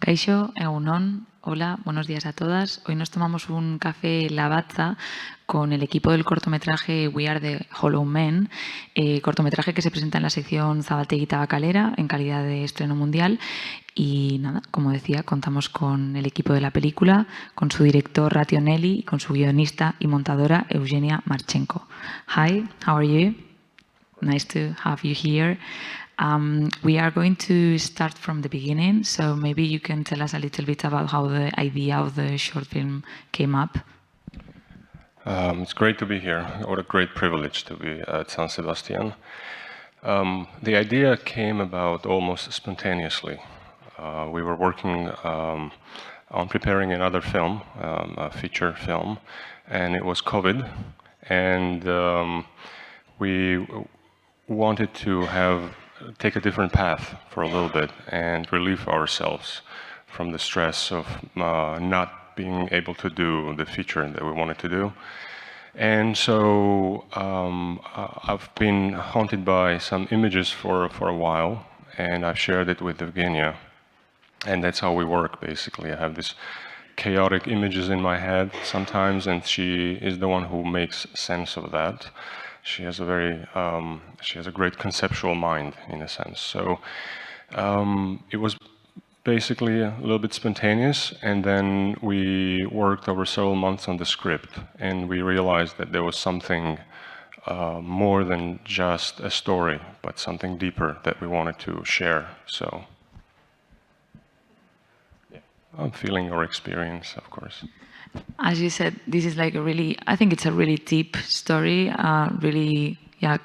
Kaixo, egunon, hola, buenos días a todas. Hoy nos tomamos un café Lavazza con el equipo del cortometraje We Are the Hollow Men, cortometraje que se presenta en la sección Zabaltegi-Tabakalera en calidad de estreno mundial. Y nada, como decía, contamos con el equipo de la película, con su director RATI ONELI y con su guionista y montadora EVGENIIA MARCHENKO. Hi, how are you? Nice to have you here. We are going to start from the beginning, so maybe you can tell us a little bit about how the idea of the short film came up. It's great to be here. What a great privilege to be at San Sebastian. The idea came about almost spontaneously. We were working on preparing another film, a feature film, and it was COVID, and we wanted to take a different path for a little bit and relieve ourselves from the stress of not being able to do the feature that we wanted to do. And so I've been haunted by some images for a while, and I've shared it with EVGENIIA. And that's how we work, basically. I have these chaotic images in my head sometimes, and she is the one who makes sense of that. She has a great conceptual mind, in a sense. So it was basically a little bit spontaneous, and then we worked over several months on the script, and we realized that there was something more than just a story, but something deeper that we wanted to share. So yeah, I'm feeling your experience, of course. As you said, this is like I think it's a really deep story, really,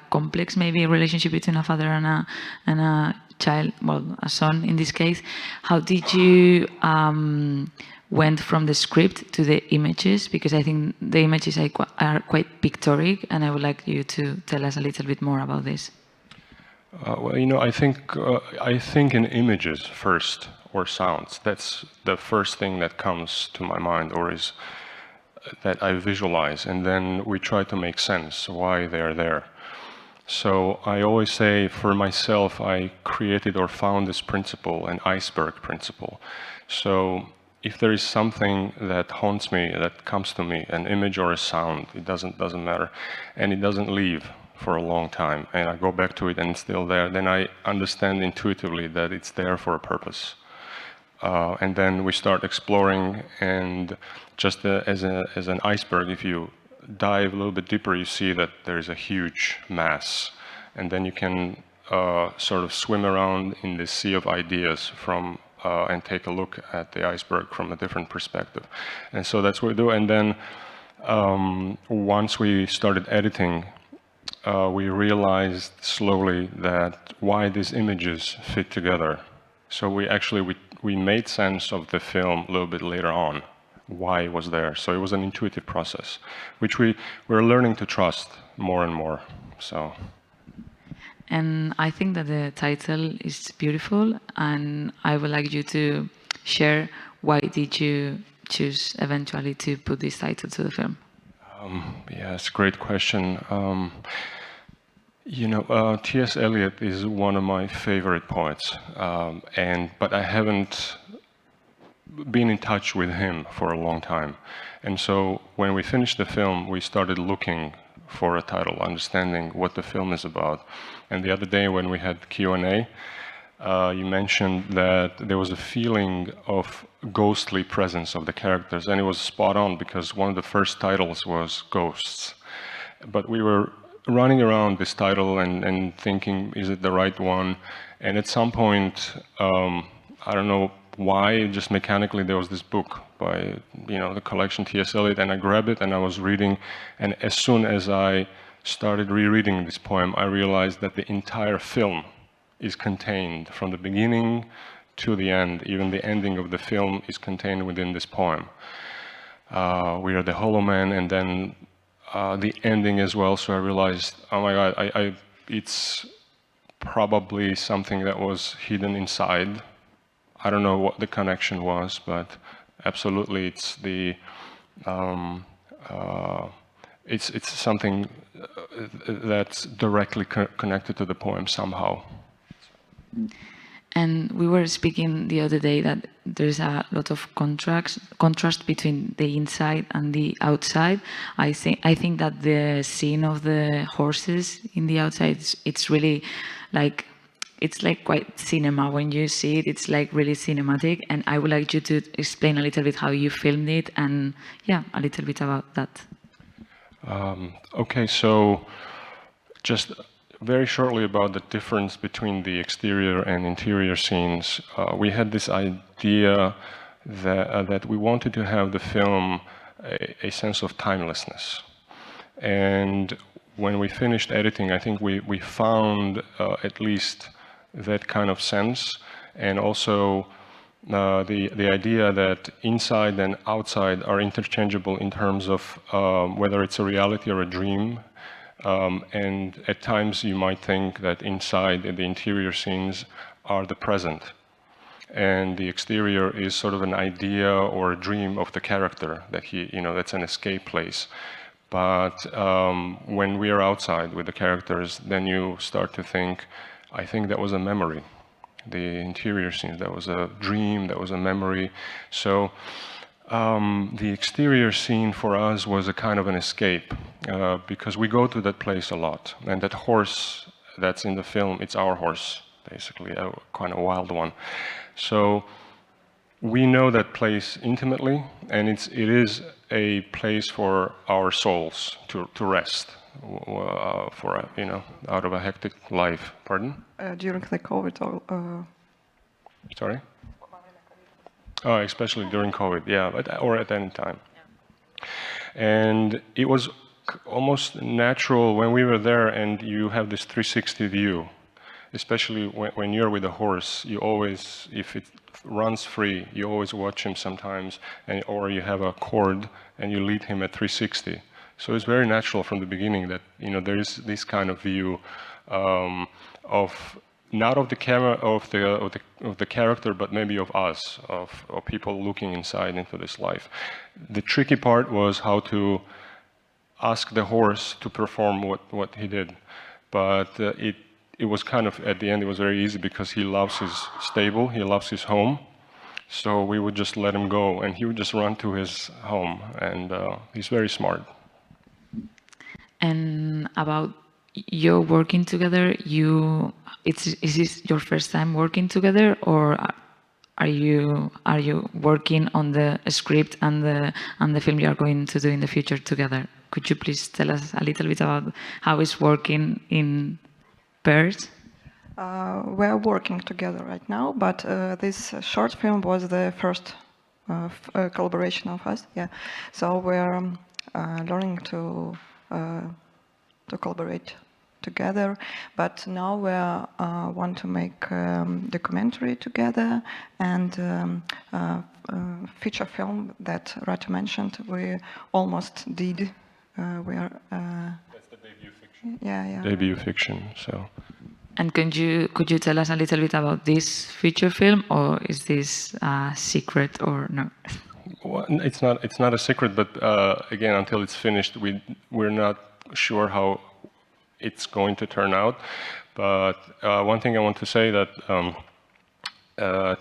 complex maybe relationship between a father and a child, well, a son in this case. How did you went from the script to the images? Because I think the images are quite pictorial, and I would like you to tell us a little bit more about this. Well, I think in images first, or sounds. That's the first thing that comes to my mind, or is that I visualize, and then we try to make sense why they are there. So I always say, for myself, I created or found this principle, an iceberg principle. So if there is something that haunts me, that comes to me, an image or a sound, it doesn't matter, and it doesn't leave for a long time, and I go back to it and it's still there, then I understand intuitively that it's there for a purpose. And then we start exploring, and just as an iceberg, if you dive a little bit deeper, you see that there is a huge mass, and then you can sort of swim around in the sea of ideas and take a look at the iceberg from a different perspective. And so that's what we do. And then once we started editing, we realized slowly that why these images fit together. So we made sense of the film a little bit later on, why it was there. So it was an intuitive process, which we're learning to trust more and more. So. And I think that the title is beautiful, and I would like you to share why did you choose eventually to put this title to the film? Yes, great question. T.S. Eliot is one of my favorite poets, but I haven't been in touch with him for a long time. And so when we finished the film, we started looking for a title, understanding what the film is about. And the other day when we had Q&A, you mentioned that there was a feeling of ghostly presence of the characters, and it was spot on, because one of the first titles was Ghosts. But we were running around this title and thinking, is it the right one? And at some point, I don't know why, just mechanically, there was this book by, the collection T.S. Eliot, and I grabbed it and I was reading, and as soon as I started rereading this poem, I realized that the entire film is contained from the beginning to the end. Even the ending of the film is contained within this poem. We are the Hollow Men, and then the ending as well. So I realized, oh my God, it's probably something that was hidden inside. I don't know what the connection was, but absolutely, it's it's something that's directly connected to the poem somehow. And we were speaking the other day that there is a lot of contrast between the inside and the outside. I think that the scene of the horses in the outside, it's really like, it's like quite cinema. When you see it, it's like really cinematic. And I would like you to explain a little bit how you filmed it, and yeah, a little bit about that. Okay, so just very shortly about the difference between the exterior and interior scenes. We had this idea that we wanted to have the film a sense of timelessness. And when we finished editing, I think we found at least that kind of sense, and also the idea that inside and outside are interchangeable in terms of whether it's a reality or a dream. And at times you might think that inside the interior scenes are the present, and the exterior is sort of an idea or a dream of the character that that's an escape place. But when we are outside with the characters, then you start to think, I think that was a memory. The interior scenes, that was a dream, that was a memory. So the exterior scene for us was a kind of an escape, because we go to that place a lot. And that horse that's in the film, it's our horse, basically, a kind of wild one. So we know that place intimately, and it is a place for our souls to rest, for out of a hectic life. Pardon? During the COVID, Sorry? Oh, especially during COVID, yeah, or at any time. And it was almost natural when we were there, and you have this 360 view, especially when you're with a horse. You always, if it runs free, you always watch him sometimes, or you have a cord and you lead him at 360. So it's very natural from the beginning that there is this kind of view of not of the camera, of the character, but maybe of us, of people looking inside into this life. The tricky part was how to ask the horse to perform what he did, but it was kind of, at the end, it was very easy because he loves his stable, he loves his home. So we would just let him go, and he would just run to his home, and he's very smart. And about your working together, is this your first time working together, or are you working on the script and the film you are going to do in the future together? Could you please tell us a little bit about how it's working in pairs? We're working together right now, but this short film was the first collaboration of us. Yeah, so we're learning to collaborate together, but now we want to make documentary together, and feature film that RATI mentioned we almost did. That's the debut fiction. Yeah. Debut fiction. So. And could you tell us a little bit about this feature film, or is this a secret, or no? Well, it's not a secret, but again, until it's finished, we're not sure how it's going to turn out. But one thing I want to say that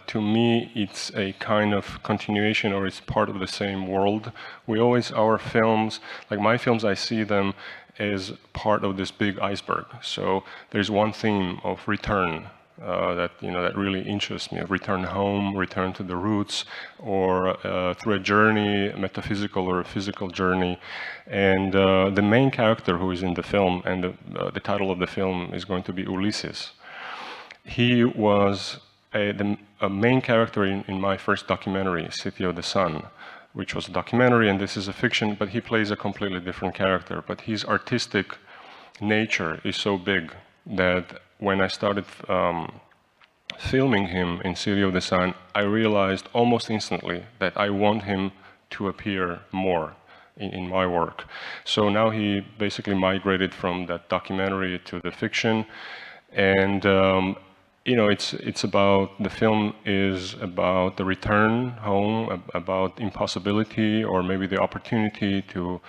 to me it's a kind of continuation, or it's part of the same world. Our films, like my films, I see them as part of this big iceberg. So there's one theme of return that really interests me, of return home, return to the roots, or through a journey, a metaphysical or a physical journey. And the main character who is in the film, and the title of the film is going to be Ulysses. He was a main character in my first documentary, City of the Sun, which was a documentary, and this is a fiction, but he plays a completely different character. But his artistic nature is so big that when I started filming him in City of the Sun, I realized almost instantly that I want him to appear more in my work. So now he basically migrated from that documentary to the fiction, and it's about, the film is about the return home, about impossibility, or maybe the opportunity to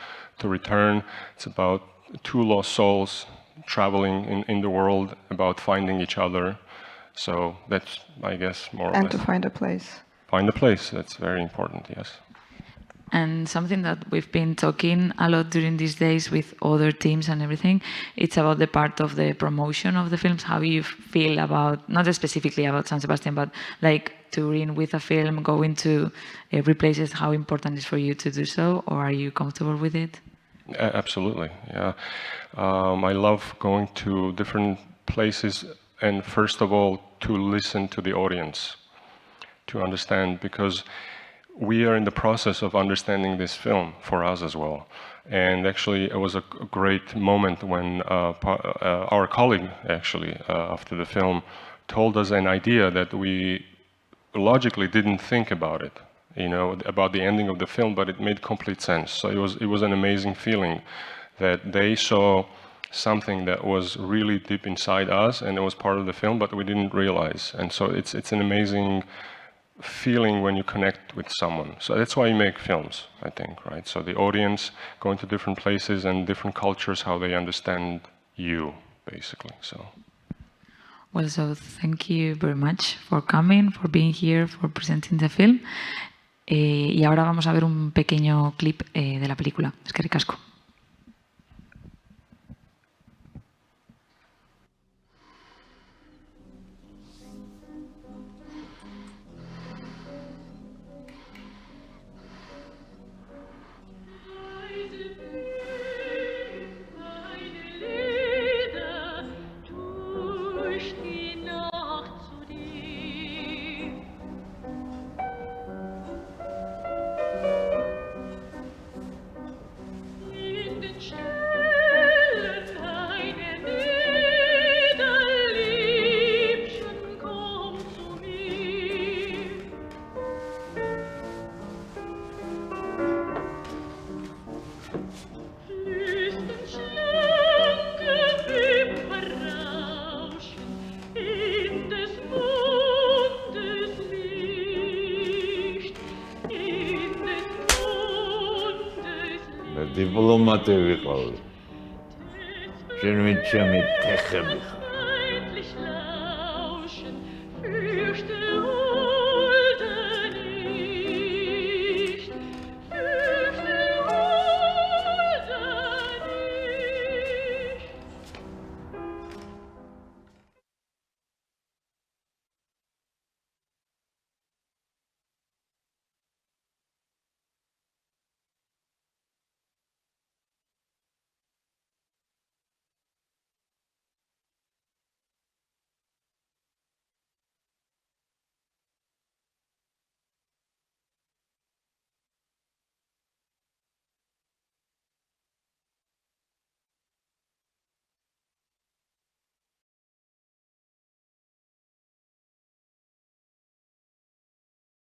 return. It's about two lost souls traveling in the world, about finding each other. So that's, I guess, more or less. And to find a place. find a place. That's very important, yes. And something that we've been talking a lot during these days with other teams and everything, it's about the part of the promotion of the films. How you feel about, not specifically about San Sebastian, but like touring with a film, going to every places, how important is for you to do so, or are you comfortable with it? Absolutely, yeah. I love going to different places, and first of all, to listen to the audience, to understand, because we are in the process of understanding this film for us as well. And actually, it was a great moment when our colleague, actually, after the film, told us an idea that we logically didn't think about it, you know, about the ending of the film, but it made complete sense. So it was an amazing feeling that they saw something that was really deep inside us, and it was part of the film, but we didn't realize. And so it's an amazing feeling when you connect with someone. So that's why you make films, I think, right? So the audience going to different places and different cultures, how they understand you, basically. So. Well, so thank you very much for coming, for being here, for presenting the film. Y ahora vamos a ver un pequeño clip de la película. Eskerrik asko. დიპლომატი ვიყავი. შენ მეც ჩემი თეხები ხარ.